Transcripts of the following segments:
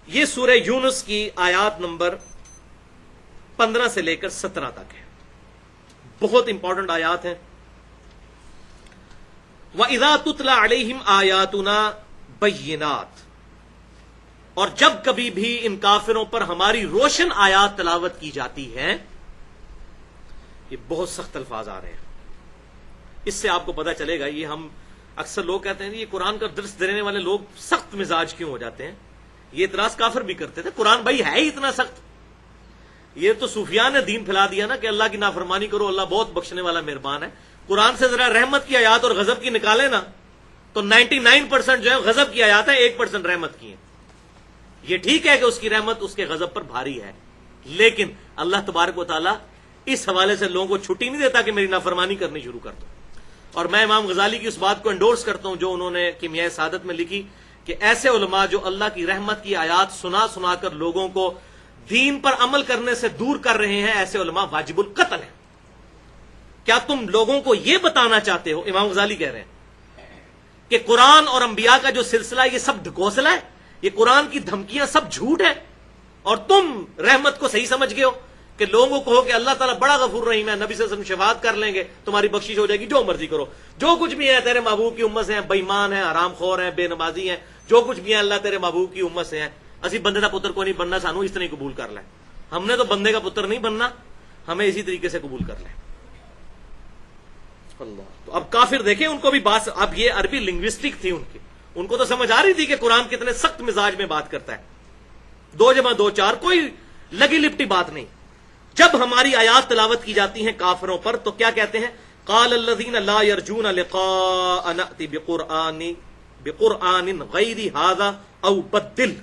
یہ سورہ یونس کی آیات نمبر 15 سے لے کر 17 تک ہے، بہت امپورٹنٹ آیات ہیں۔ وَإِذَا تُتْلَى عَلَيْهِمْ آيَاتُنَا بَيِّنَاتٍ، اور جب کبھی بھی ان کافروں پر ہماری روشن آیات تلاوت کی جاتی ہیں، یہ بہت سخت الفاظ آ رہے ہیں، اس سے آپ کو پتہ چلے گا۔ یہ ہم اکثر لوگ کہتے ہیں یہ قرآن کا درس دینے والے لوگ سخت مزاج کیوں ہو جاتے ہیں، یہ اعتراض کافر بھی کرتے تھے، قرآن بھائی ہے ہی اتنا سخت۔ یہ تو صوفیاء نے دین پھیلا دیا نا کہ اللہ کی نافرمانی کرو، اللہ بہت بخشنے والا مہربان ہے۔ قرآن سے ذرا رحمت کی آیات اور غضب کی نکالے نا تو 99% جو ہے غضب کی آیات ہے، 1% رحمت کی ہیں۔ یہ ٹھیک ہے کہ اس کی رحمت اس کے غضب پر بھاری ہے، لیکن اللہ تبارک و تعالیٰ اس حوالے سے لوگوں کو چھٹی نہیں دیتا کہ میری نافرمانی کرنی شروع کر دو۔ اور میں امام غزالی کی اس بات کو انڈورس کرتا ہوں جو انہوں نے کیمیائے سعادت میں لکھی کہ ایسے علماء جو اللہ کی رحمت کی آیات سنا سنا کر لوگوں کو دین پر عمل کرنے سے دور کر رہے ہیں، ایسے علماء واجب القتل ہیں۔ کیا تم لوگوں کو یہ بتانا چاہتے ہو، امام غزالی کہہ رہے ہیں، کہ قرآن اور انبیاء کا جو سلسلہ یہ سب ڈھکوسلا ہے، یہ قرآن کی دھمکیاں سب جھوٹ ہے، اور تم رحمت کو صحیح سمجھ گئے ہو کہ لوگوں کو کہو کہ اللہ تعالیٰ بڑا غفور رحیم ہے، نبی صلی اللہ علیہ وسلم شفاعت کر لیں گے، تمہاری بخشش ہو جائے گی، جو مرضی کرو، جو کچھ بھی ہے تیرے محبوب کی امت سے ہیں، بے ایمان ہیں، حرام خور ہیں، بے نمازی ہیں، جو کچھ بھی ہے اللہ تیرے محبوب کی امت سے ہیں، اسی بندے کا پتر کو نہیں بننا، سانو اس طرح قبول کر لیں، ہم نے تو بندے کا پتر نہیں بننا، ہمیں اسی طریقے سے قبول کر لیں۔ اللہ، تو اب کافر دیکھیں ان کو بھی بات، اب یہ عربی لنگوسٹک تھی ان کی، ان کو تو سمجھ آ رہی تھی کہ قرآن کتنے سخت مزاج میں بات کرتا ہے، 2 × 2 = 4، کوئی لگی لپٹی بات نہیں۔ جب ہماری آیات تلاوت کی جاتی ہیں کافروں پر تو کیا کہتے ہیں؟ قال الذین لا یرجون لقاء نأتی بقرآن غیر ھذا او بدل،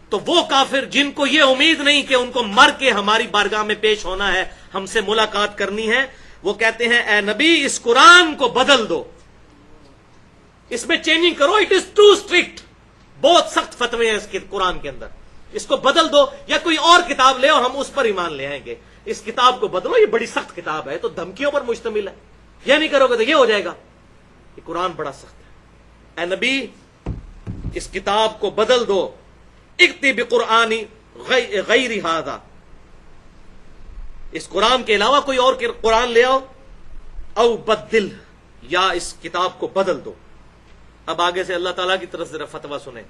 تو وہ کافر جن کو یہ امید نہیں کہ ان کو مر کے ہماری بارگاہ میں پیش ہونا ہے، ہم سے ملاقات کرنی ہے، وہ کہتے ہیں اے نبی اس قرآن کو بدل دو، اس میں چینجنگ کرو، اٹ از ٹو اسٹرکٹ، بہت سخت فتوے ہیں اس کے قرآن کے اندر، اس کو بدل دو، یا کوئی اور کتاب لے اور ہم اس پر ایمان لے آئیں گے، اس کتاب کو بدلو، یہ بڑی سخت کتاب ہے، تو دھمکیوں پر مشتمل ہے، یہ نہیں کرو گے تو یہ ہو جائے گا، یہ قرآن بڑا سخت ہے، اے نبی اس کتاب کو بدل دو، اکتی بقرآن غیر ھذا، اس قرآن کے علاوہ کوئی اور قرآن لے آؤ، او بدل، یا اس کتاب کو بدل دو۔ اب آگے سے اللہ تعالیٰ کی طرف سے فتویٰ سنیں،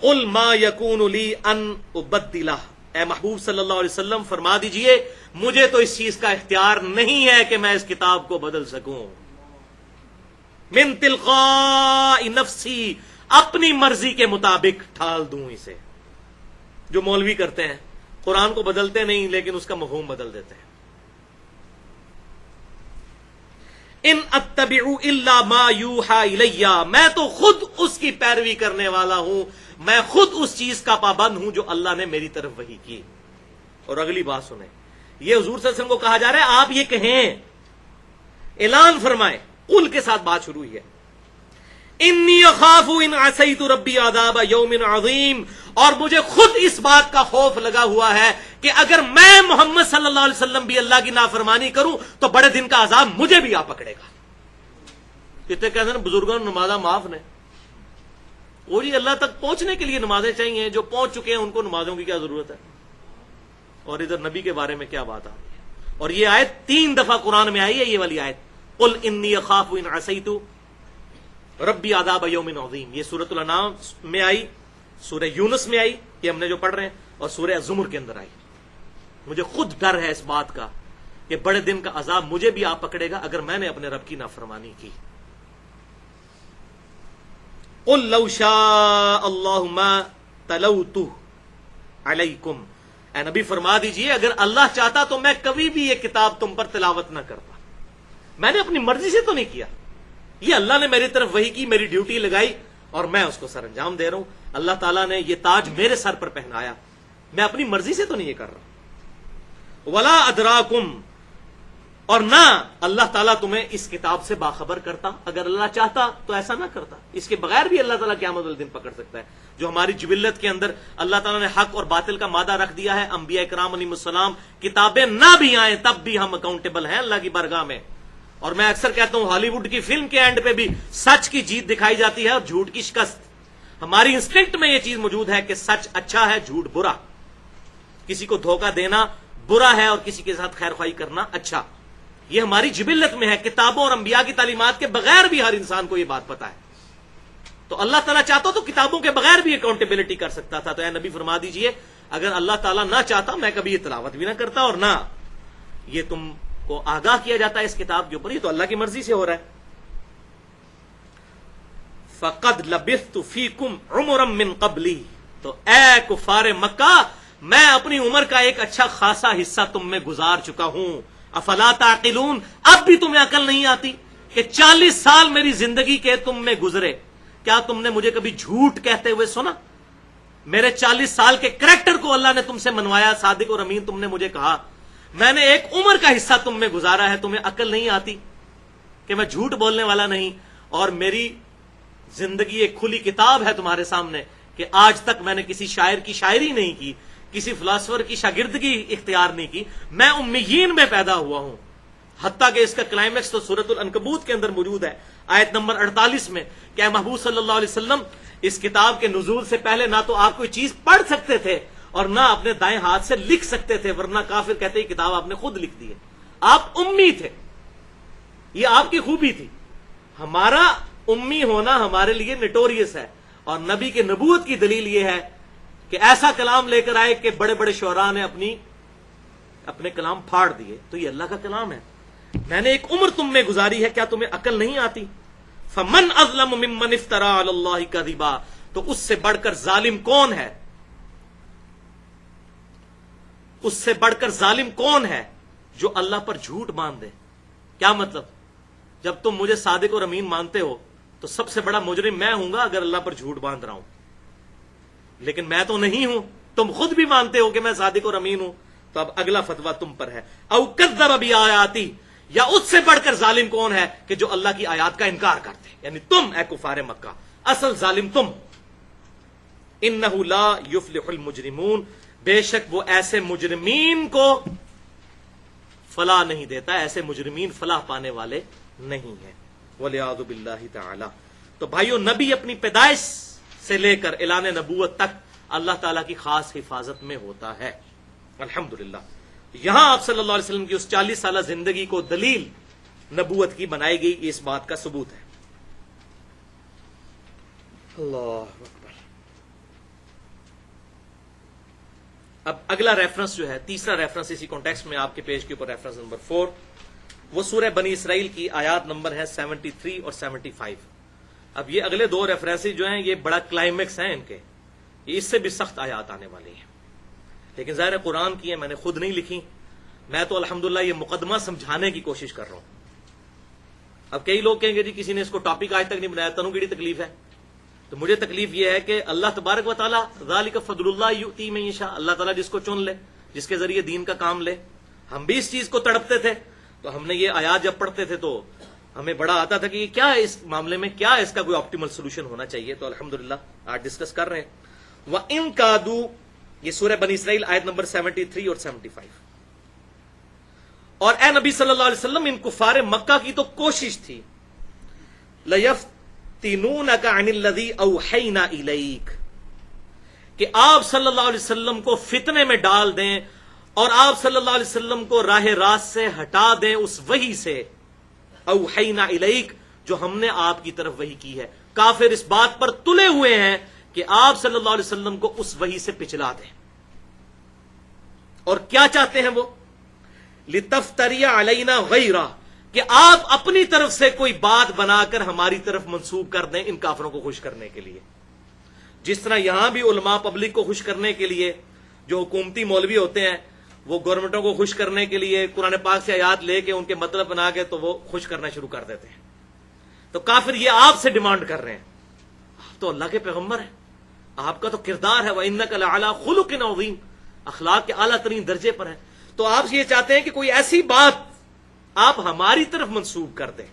قل ما یکون لی ان ابدلہ، اے محبوب صلی اللہ علیہ وسلم فرما دیجئے مجھے تو اس چیز کا اختیار نہیں ہے کہ میں اس کتاب کو بدل سکوں، من تلقاء نفسی، اپنی مرضی کے مطابق ڈھال دوں اسے، جو مولوی کرتے ہیں، قرآن کو بدلتے نہیں لیکن اس کا مفہوم بدل دیتے ہیں۔ ان اتبع الا ما یوحى الی، میں تو خود اس کی پیروی کرنے والا ہوں، میں خود اس چیز کا پابند ہوں جو اللہ نے میری طرف وحی کی۔ اور اگلی بات سنیں، یہ حضور صلی اللہ علیہ وسلم کو کہا جا رہا ہے آپ یہ کہیں، اعلان فرمائیں، قل کے ساتھ بات شروع ہوئی ہے، انی اخاف ان عصیت ربی عذاب یوم عظیم، اور مجھے خود اس بات کا خوف لگا ہوا ہے کہ اگر میں محمد صلی اللہ علیہ وسلم بھی اللہ کی نافرمانی کروں تو بڑے دن کا عذاب مجھے بھی آ پکڑے گا۔ کتنے کہتے ہیں بزرگوں نے نمازاں معاف نے، وہ جی اللہ تک پہنچنے کے لیے نمازیں چاہیے، جو پہنچ چکے ہیں ان کو نمازوں کی کیا ضرورت ہے، اور ادھر نبی کے بارے میں کیا بات آ رہی ہے۔ اور یہ آیت 3 دفعہ قرآن میں آئی ہے، یہ والی آیت، قل انی اخاف ان عصیت ربی عذاب یوم عظیم، یہ سورۃ الانعام میں آئی، سورہ یونس میں آئی، یہ ہم نے جو پڑھ رہے ہیں، اور سورہ الزمر کے اندر آئی۔ مجھے خود ڈر ہے اس بات کا کہ بڑے دن کا عذاب مجھے بھی آ پکڑے گا اگر میں نے اپنے رب کی نافرمانی کی۔ قل لو شاء اللہ ما تلوتہ علیکم، اے نبی فرما دیجئے اگر اللہ چاہتا تو میں کبھی بھی یہ کتاب تم پر تلاوت نہ کرتا، میں نے اپنی مرضی سے تو نہیں کیا، یہ اللہ نے میری طرف وحی کی، میری ڈیوٹی لگائی اور میں اس کو سر انجام دے رہا ہوں، اللہ تعالیٰ نے یہ تاج میرے سر پر پہنایا، میں اپنی مرضی سے تو نہیں یہ کر رہا۔ ولا ادراکم، اور نہ اللہ تعالیٰ تمہیں اس کتاب سے باخبر کرتا، اگر اللہ چاہتا تو ایسا نہ کرتا، اس کے بغیر بھی اللہ تعالیٰ قیامت الدین پکڑ سکتا ہے، جو ہماری جبلت کے اندر اللہ تعالیٰ نے حق اور باطل کا مادہ رکھ دیا ہے، انبیاء کرام علیہم السلام کتابیں نہ بھی آئیں تب بھی ہم اکاؤنٹیبل ہیں اللہ کی بارگاہ میں۔ اور میں اکثر کہتا ہوں ہالی ووڈ کی فلم کے اینڈ پہ بھی سچ کی جیت دکھائی جاتی ہے اور جھوٹ کی شکست، ہماری انسٹنکٹ میں یہ چیز موجود ہے کہ سچ اچھا ہے، جھوٹ برا، کسی کو دھوکہ دینا برا ہے اور کسی کے ساتھ خیر خواہی کرنا اچھا. یہ ہماری جبلت میں ہے. کتابوں اور انبیاء کی تعلیمات کے بغیر بھی ہر انسان کو یہ بات پتا ہے. تو اللہ تعالیٰ چاہتا تو کتابوں کے بغیر بھی اکاؤنٹیبلٹی کر سکتا تھا. تو اے نبی فرما دیجئے اگر اللہ تعالیٰ نہ چاہتا میں کبھی یہ تلاوت بھی نہ کرتا اور نہ یہ تم کو آگاہ کیا جاتا ہے اس کتاب کے اوپر. یہ تو اللہ کی مرضی سے ہو رہا ہے. فَقَدْ لَبِثْتُ فِيكُمْ عُمُرًا مِّن قَبْلِي، تو اے کفار مکہ میں اپنی عمر کا ایک اچھا خاصا حصہ تم میں گزار چکا ہوں. افلا تعقلون، اب بھی تمہیں عقل نہیں آتی کہ 40 سال میری زندگی کے تم میں گزرے، کیا تم نے مجھے کبھی جھوٹ کہتے ہوئے سنا؟ میرے 40 سال کے کریکٹر کو اللہ نے تم سے منوایا، صادق اور امین تم نے مجھے کہا. میں نے ایک عمر کا حصہ تم میں گزارا ہے، تمہیں عقل نہیں آتی کہ میں جھوٹ بولنے والا نہیں، اور میری زندگی ایک کھلی کتاب ہے تمہارے سامنے کہ آج تک میں نے کسی شاعر کی شاعری نہیں کی، کسی فلاسفر کی شاگردگی اختیار نہیں کی. میں امیین میں پیدا ہوا ہوں. حتیٰ کہ اس کا کلائمیکس تو سورۃ العنکبوت کے اندر موجود ہے، آیت نمبر 48 میں، کہ اے محبوب صلی اللہ علیہ وسلم اس کتاب کے نزول سے پہلے نہ تو آپ کوئی چیز پڑھ سکتے تھے اور نہ اپنے دائیں ہاتھ سے لکھ سکتے تھے، ورنہ کافر کہتے ہیں کتاب آپ نے خود لکھ دی ہے. آپ امی تھے، یہ آپ کی خوبی تھی. ہمارا امی ہونا ہمارے لیے نٹوریس ہے، اور نبی کے نبوت کی دلیل یہ ہے کہ ایسا کلام لے کر آئے کہ بڑے بڑے شعراء نے اپنے کلام پھاڑ دیے. تو یہ اللہ کا کلام ہے. میں نے ایک عمر تم میں گزاری ہے، کیا تمہیں عقل نہیں آتی؟ فمن اظلم ممن افترى علی اللہ کذبا، تو اس سے بڑھ کر ظالم کون ہے؟ اس سے بڑھ کر ظالم کون ہے جو اللہ پر جھوٹ باندھ دے؟ کیا مطلب؟ جب تم مجھے صادق اور امین مانتے ہو تو سب سے بڑا مجرم میں ہوں گا اگر اللہ پر جھوٹ باندھ رہا ہوں. لیکن میں تو نہیں ہوں، تم خود بھی مانتے ہو کہ میں صادق اور امین ہوں. تو اب اگلا فتویٰ تم پر ہے. او کذب بآیاتی، یا اس سے بڑھ کر ظالم کون ہے کہ جو اللہ کی آیات کا انکار کرتے، یعنی تم اے کفار مکہ، اصل ظالم تم. انہ لا یفلح المجرمون، بے شک وہ ایسے مجرمین کو فلاح نہیں دیتا، ایسے مجرمین فلاح پانے والے نہیں ہیں. والعیاذ باللہ تعالی. تو بھائیو، نبی اپنی پیدائش سے لے کر اعلان نبوت تک اللہ تعالیٰ کی خاص حفاظت میں ہوتا ہے. الحمدللہ. یہاں آپ صلی اللہ علیہ وسلم کی اس 40 سالہ زندگی کو دلیل نبوت کی بنائی گئی، اس بات کا ثبوت ہے. اللہ اکبر. اب اگلا ریفرنس جو ہے، تیسرا ریفرنس اسی کانٹیکسٹ میں آپ کے پیج کے اوپر ریفرنس نمبر 4، وہ سورہ بنی اسرائیل کی آیات نمبر ہے 73 اور 75. اب یہ اگلے دو ریفرنسز جو ہیں یہ بڑا کلائمیکس ہیں ان کے، یہ اس سے بھی سخت آیات آنے والی ہیں. لیکن ظاہر قرآن کی ہیں، میں نے خود نہیں لکھی. میں تو الحمدللہ یہ مقدمہ سمجھانے کی کوشش کر رہا ہوں. اب کئی لوگ کہیں گے جی کسی نے اس کو ٹاپک آج تک نہیں بنایا، تنوں کیڑی تکلیف ہے؟ تو مجھے تکلیف یہ ہے کہ اللہ تبارک و تعالیٰ ذالک فضل اللہ یؤتی من یشاء، اللہ تعالیٰ جس کو چن لے، جس کے ذریعے دین کا کام لے. ہم بھی اس چیز کو تڑپتے تھے، تو ہم نے یہ آیات جب پڑھتے تھے تو ہمیں بڑا آتا تھا کہ کیا اس معاملے میں کیا اس کا کوئی آپٹیمل سولوشن ہونا چاہیے. تو الحمدللہ آج ڈسکس کر رہے ہیں. وَإِن كَادُوا، یہ سورہ بنی اسرائیل آیت نمبر 73 اور 75. اور اے نبی صلی اللہ علیہ وسلم، ان کفار مکہ کی تو کوشش تھی لَيَفْتِنُونَكَ عَنِ الَّذِي أَوْحَيْنَا إِلَيْكَ، کہ آپ صلی اللہ علیہ وسلم کو فتنے میں ڈال دیں اور آپ صلی اللہ علیہ وسلم کو راہ راست سے ہٹا دیں اس وحی سے، اوحینا الیک، جو ہم نے آپ کی طرف وحی کی ہے. کافر اس بات پر تلے ہوئے ہیں کہ آپ صلی اللہ علیہ وسلم کو اس وحی سے پچھلا دیں. اور کیا چاہتے ہیں وہ؟ لتفتری علینا غیرہ، کہ آپ اپنی طرف سے کوئی بات بنا کر ہماری طرف منسوب کر دیں ان کافروں کو خوش کرنے کے لیے. جس طرح یہاں بھی علماء پبلک کو خوش کرنے کے لیے، جو حکومتی مولوی ہوتے ہیں وہ گورنمنٹوں کو خوش کرنے کے لیے قرآن پاک سے آیات لے کے ان کے مطلب بنا کے تو وہ خوش کرنا شروع کر دیتے ہیں. تو کافر یہ آپ سے ڈیمانڈ کر رہے ہیں، آپ تو اللہ کے پیغمبر ہیں، آپ کا تو کردار ہے وَإِنَّكَ لَعَلَىٰ خُلُقٍ عَظِيمٍ، اخلاق کے اعلیٰ ترین درجے پر ہے. تو آپ یہ چاہتے ہیں کہ کوئی ایسی بات آپ ہماری طرف منسوب کر دیں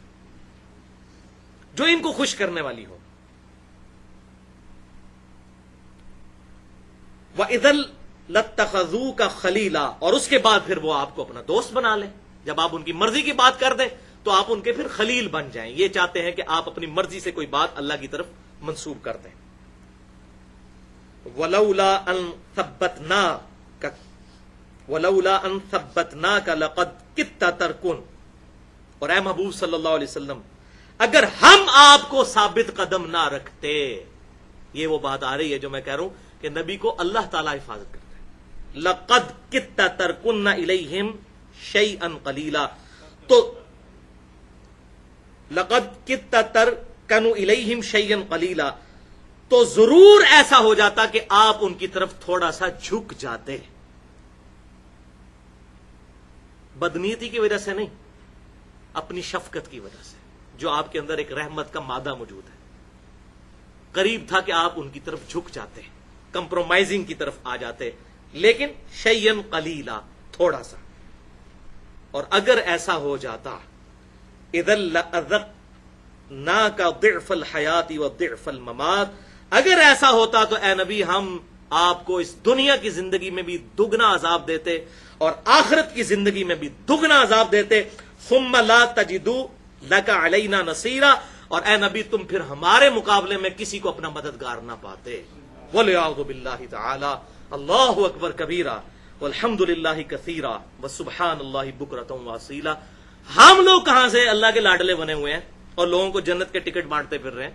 جو ان کو خوش کرنے والی ہو. وَإِذَا لَاتَّخَذُوكَ خَلِيلًا، اور اس کے بعد پھر وہ آپ کو اپنا دوست بنا لیں. جب آپ ان کی مرضی کی بات کر دیں تو آپ ان کے پھر خلیل بن جائیں. یہ چاہتے ہیں کہ آپ اپنی مرضی سے کوئی بات اللہ کی طرف منسوب کر دیں. ولولا ان ثبتناک لقد کدت ترکن، اور اے محبوب صلی اللہ علیہ وسلم اگر ہم آپ کو ثابت قدم نہ رکھتے، یہ وہ بات آ رہی ہے جو میں کہہ رہا ہوں کہ نبی کو اللہ تعالیٰ حفاظت کرتا ہے. لقد کدت ترکن الیہم شیئا قلیلا، تو لقد کدت ترکن الیہم شیئا قلیلا، تو ضرور ایسا ہو جاتا کہ آپ ان کی طرف تھوڑا سا جھک جاتے. بدنیتی کی وجہ سے نہیں، اپنی شفقت کی وجہ سے، جو آپ کے اندر ایک رحمت کا مادہ موجود ہے. قریب تھا کہ آپ ان کی طرف جھک جاتے، کمپرومائزنگ کی طرف آ جاتے، لیکن شیئن قلیلا، تھوڑا سا. اور اگر ایسا ہو جاتا اذا لأذقناک ضعف الحیات وضعف الممات، اگر ایسا ہوتا تو اے نبی ہم آپ کو اس دنیا کی زندگی میں بھی دگنا عذاب دیتے اور آخرت کی زندگی میں بھی دگنا عذاب دیتے. ثم لا تجدوا لك علینا نصیرا، اور اے نبی تم پھر ہمارے مقابلے میں کسی کو اپنا مددگار نہ پاتے. وَلِعَوْذُ بِاللَّهِ تَعَالَى اللہ اکبر کبیرہ والحمد للہ کثیرہ وسبحان اللہ بکرۃ واسیلہ. ہم لوگ کہاں سے اللہ کے لاڈلے بنے ہوئے ہیں اور لوگوں کو جنت کے ٹکٹ بانٹتے پھر رہے ہیں؟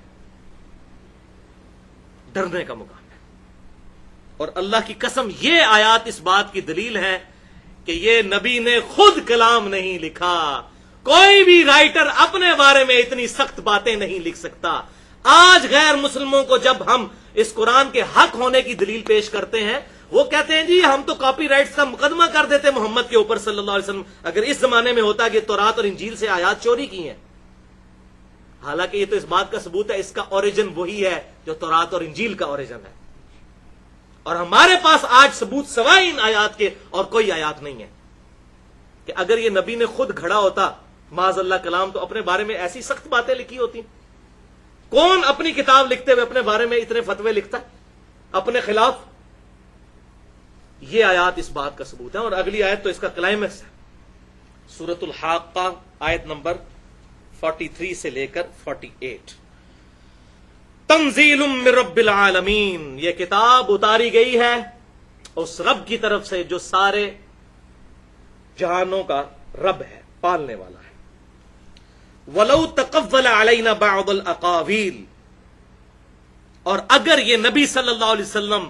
ڈرنے کا مقام ہے. اور اللہ کی قسم یہ آیات اس بات کی دلیل ہے کہ یہ نبی نے خود کلام نہیں لکھا. کوئی بھی رائٹر اپنے بارے میں اتنی سخت باتیں نہیں لکھ سکتا. آج غیر مسلموں کو جب ہم اس قرآن کے حق ہونے کی دلیل پیش کرتے ہیں، وہ کہتے ہیں جی ہم تو کاپی رائٹس کا مقدمہ کر دیتے محمد کے اوپر صلی اللہ علیہ وسلم اگر اس زمانے میں ہوتا کہ تورات اور انجیل سے آیات چوری کی ہیں. حالانکہ یہ تو اس بات کا ثبوت ہے اس کا اوریجن وہی ہے جو تورات اور انجیل کا اوریجن ہے. اور ہمارے پاس آج ثبوت سوائے ان آیات کے اور کوئی آیات نہیں ہے کہ اگر یہ نبی نے خود گھڑا ہوتا معاذ اللہ کلام تو اپنے بارے میں ایسی سخت باتیں لکھی ہوتی. کون اپنی کتاب لکھتے ہوئے اپنے بارے میں اتنے فتوے لکھتا ہے اپنے خلاف؟ یہ آیات اس بات کا ثبوت ہے. اور اگلی آیت تو اس کا کلائمیکس ہے، سورۃ الحاقہ آیت نمبر 43 سے لے کر 48. تنزیل من رب العالمین، یہ کتاب اتاری گئی ہے اس رب کی طرف سے جو سارے جہانوں کا رب ہے، پالنے والا ہے. وَلَوْ تَقَوَّلَ عَلَيْنَا بَعْضَ الْأَقَاوِيلِ، اور اگر یہ نبی صلی اللہ علیہ وسلم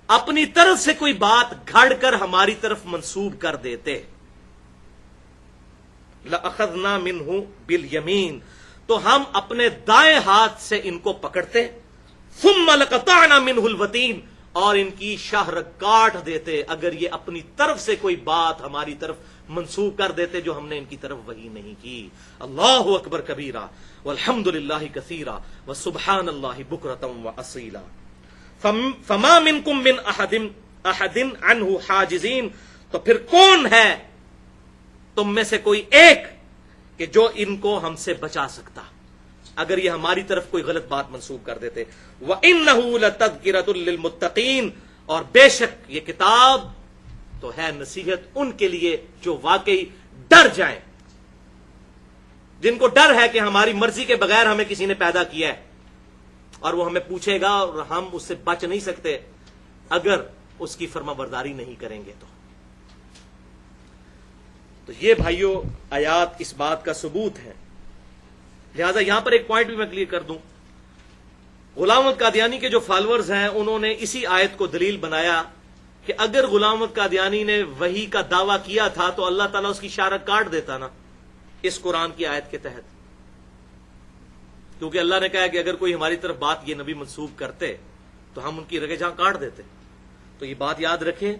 اپنی طرف سے کوئی بات گھڑ کر ہماری طرف منسوب کر دیتے، لَأَخَذْنَا مِنْهُ بِالْيَمِينِ، تو ہم اپنے دائیں ہاتھ سے ان کو پکڑتے، ثُمَّ لَقَطَعْنَا مِنْهُ الْوَتِينَ، اور ان کی شاہ رگ کاٹ دیتے اگر یہ اپنی طرف سے کوئی بات ہماری طرف منسوب کر دیتے جو ہم نے ان کی طرف وحی نہیں کی. اللہ اکبر کبیرہ والحمد للہ کثیرہ وسبحان اللہ بکرۃ واصیلا. فما منکم من احد عنہ حاجزین، تو پھر کون ہے تم میں سے کوئی ایک کہ جو ان کو ہم سے بچا سکتا اگر یہ ہماری طرف کوئی غلط بات منسوب کر دیتے. وَإِنَّهُ لَتَذْكِرَةٌ لِّلْمُتَّقِينَ، اور بے شک یہ کتاب تو ہے نصیحت ان کے لیے جو واقعی ڈر جائیں، جن کو ڈر ہے کہ ہماری مرضی کے بغیر ہمیں کسی نے پیدا کیا ہے اور وہ ہمیں پوچھے گا اور ہم اس سے بچ نہیں سکتے اگر اس کی فرما برداری نہیں کریں گے. تو یہ بھائیوں آیات اس بات کا ثبوت ہے. لہذا یہاں پر ایک پوائنٹ بھی میں کلیئر کر دوں، غلام احمد قادیانی کے جو فالوورز ہیں انہوں نے اسی آیت کو دلیل بنایا کہ اگر غلام احمد قادیانی نے وحی کا دعویٰ کیا تھا تو اللہ تعالیٰ اس کی شارک کاٹ دیتا نا اس قرآن کی آیت کے تحت، کیونکہ اللہ نے کہا کہ اگر کوئی ہماری طرف بات یہ نبی منسوب کرتے تو ہم ان کی رگے جہاں کاٹ دیتے. تو یہ بات یاد رکھیں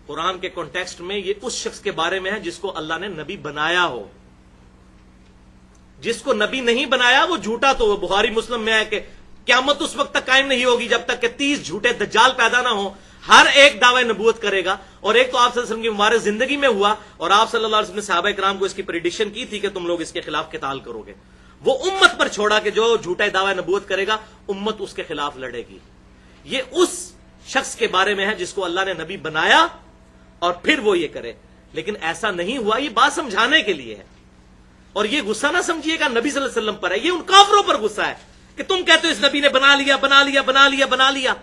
قرآن کے کانٹیکسٹ میں یہ اس شخص کے بارے میں ہے جس کو اللہ نے نبی بنایا ہو. جس کو نبی نہیں بنایا وہ جھوٹا تو وہ بخاری مسلم میں ہے کہ قیامت اس وقت تک قائم نہیں ہوگی جب تک کہ 30 جھوٹے دجال پیدا نہ ہوں. ہر ایک دعوی نبوت کرے گا، اور ایک تو آپ صلی اللہ علیہ وسلم کی مبارک زندگی میں ہوا اور آپ صلی اللہ علیہ وسلم نے صحابہ کرام کو اس کی پریڈکشن کی تھی کہ تم لوگ اس کے خلاف قتال کرو گے. وہ امت پر چھوڑا کہ جو جھوٹا دعوی نبوت کرے گا امت اس کے خلاف لڑے گی. یہ اس شخص کے بارے میں ہے جس کو اللہ نے نبی بنایا اور پھر وہ یہ کرے. لیکن ایسا نہیں ہوا، یہ بات سمجھانے کے لیے ہے. اور یہ غصہ نہ سمجھیے گا نبی صلی اللہ علیہ وسلم پر ہے، یہ ان کافروں پر غصہ ہے کہ تم کہتے ہو اس نبی نے بنا لیا بنا لیا بنا لیا بنا لیا.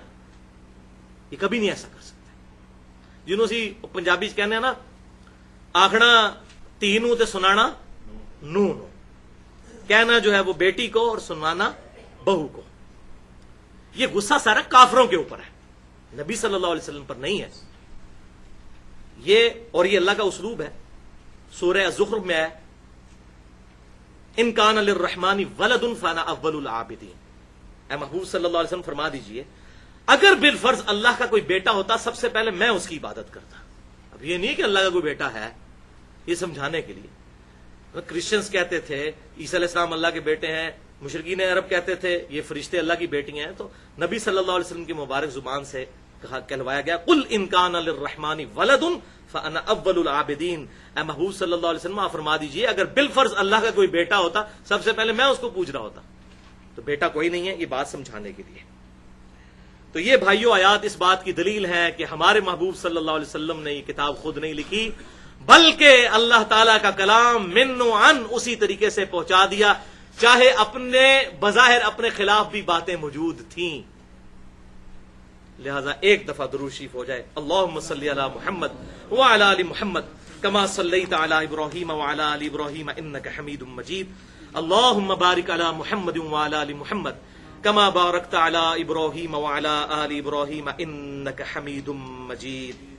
یہ کبھی نہیں ایسا کر سکتے. جنہوں سی پنجابی چ کہنے نا آخنا تھی نو تے سنانا نو نو، کہنا جو ہے وہ بیٹی کو اور سنانا بہو کو. یہ غصہ سارا کافروں کے اوپر ہے، نبی صلی اللہ علیہ وسلم پر نہیں ہے. یہ اللہ کا اسلوب ہے. سورہ الزخرف میں ہے ان کان للرحمن ولد فانا اول العابدین. اے محبوب صلی اللہ علیہ وسلم فرما دیجئے اگر بالفرض اللہ کا کوئی بیٹا ہوتا سب سے پہلے میں اس کی عبادت کرتا. اب یہ نہیں کہ اللہ کا کوئی بیٹا ہے، یہ سمجھانے کے لیے کرسچنز کہتے تھے عیسیٰ علیہ السلام اللہ کے بیٹے ہیں، مشرکین عرب کہتے تھے یہ فرشتے اللہ کی بیٹیاں ہیں. تو نبی صلی اللہ علیہ وسلم کی مبارک زبان سے کہلوایا گیا قل ان کان للرحمن ولد فانا اول العابدین. اے محبوب صلی اللہ علیہ وسلم آپ فرما دیجئے اگر بالفرض اللہ کا کوئی بیٹا ہوتا سب سے پہلے میں اس کو پوج رہا ہوتا. تو بیٹا کوئی نہیں ہے، یہ بات سمجھانے کے لیے. تو یہ بھائیو آیات اس بات کی دلیل ہے کہ ہمارے محبوب صلی اللہ علیہ وسلم نے یہ کتاب خود نہیں لکھی، بلکہ اللہ تعالیٰ کا کلام من و عن اسی طریقے سے پہنچا دیا، چاہے اپنے بظاہر اپنے خلاف بھی باتیں موجود تھیں. لہذا ایک دفعہ درود شریف ہو جائے. اللہم صلی علی محمد وعلی آل محمد کما صلیت علی ابراہیم وعلی آل ابراہیم انک حمید مجید. اللہم بارک علی محمد وعلی آل محمد کما بارکت علی ابراہیم وعلی آل ابراہیم انک حمید مجید.